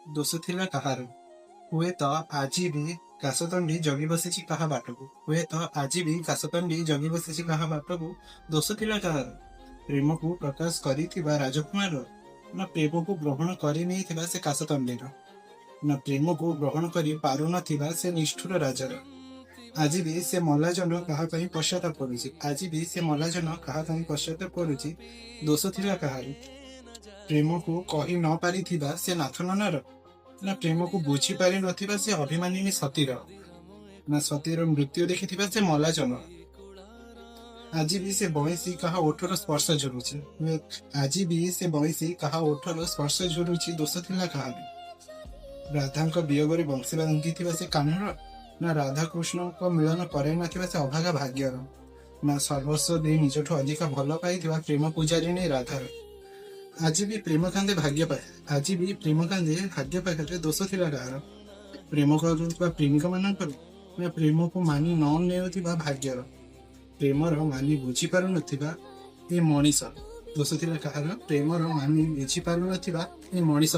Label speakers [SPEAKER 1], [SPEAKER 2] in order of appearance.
[SPEAKER 1] ଦୋଷ ଥିଲା କାହାର? ହୁଏତ ଆଜି ବି କାଶତଣ୍ଡି ଜଗି ବସିଛି କାହା ବାଟକୁ। ହୁଏତ ଆଜି ବି କାଶତଣ୍ଡି ଜଗି ବସିଛି କାହା ବାଟକୁ। ଦୋଷ ଥିଲା କାହାର? ପ୍ରେମକୁ ପ୍ରକାଶ କରିଥିବା ରାଜକୁମାର, ନା ପ୍ରେମକୁ ଗ୍ରହଣ କରି ନେଇଥିବା ସେ କାଶତଣ୍ଡିର, ନା ପ୍ରେମକୁ ଗ୍ରହଣ କରି ପାରୁନଥିବା ସେ ନିଷ୍ଠୁର ରାଜାର। ଆଜି ବି ସେ ମଲାଜନ କାହା ପାଇଁ ପଶ୍ଚାତାପ କରୁଛି। ଆଜି ବି ସେ ମଲାଜନ କାହା ପାଇଁ ପଶ୍ଚାତାପ କରୁଛି। ଦୋଷ ଥିଲା କାହାର? ପ୍ରେମକୁ କହି ନ ପାରିଥିବା ସେ ନାଥନନାର, ନା ପ୍ରେମକୁ ବୁଝି ପାରି ନଥିବା ସେ ଅଭିମାନିନୀ ସତୀର, ନା ସତୀର ମୃତ୍ୟୁ ଦେଖିଥିବା ସେ ମଲାଜନ। ଆଜି ବି ସେ ବଇଁଶୀ କାହା ଓଠର ସ୍ପର୍ଶ ଝୁରୁଛି। ଆଜି ବି ସେ ବଇଁଶୀ କାହା ଓଠର ସ୍ପର୍ଶ ଝୁରୁଛି। ଦୋଷ ଥିଲା କାହାର? ରାଧାଙ୍କ ବିୟୋଗରେ ବଂଶୀ ବାନ୍ଧିଥିବା ସେ କାହ୍ନୁର, ନା ରାଧାକୃଷ୍ଣଙ୍କ ମିଳନ କରାଇ ନଥିବା ସେ ଅଭାଗା ଭାଗ୍ୟର, ନା ସର୍ବସ୍ୱ ଦେଇ ନିଜଠୁ ଅଧିକ ଭଲ ପାଇଥିବା ପ୍ରେମ ପୂଜାରିଣୀ ରାଧାର। ଆଜି ବି ପ୍ରେମ କାନ୍ଦେ ଭାଗ୍ୟ ପାଖରେ। ଆଜି ବି ପ୍ରେମ କାନ୍ଦେ ଭାଗ୍ୟ ପାଖରେ। ଦୋଷ ଥିଲା କାହାର? ପ୍ରେମ କରୁଥିବା ପ୍ରେମିକ ମାନଙ୍କର, ନା ପ୍ରେମକୁ ମାନି ନ ନେଉଥିବା ଭାଗ୍ୟର, ପ୍ରେମର ମାନି ବୁଝି ପାରୁନଥିବା ଏ ମଣିଷ। ଦୋଷ ଥିଲା କାହାର? ପ୍ରେମର ମାନି ବୁଝି ପାରୁନଥିବା ଏ ମଣିଷ।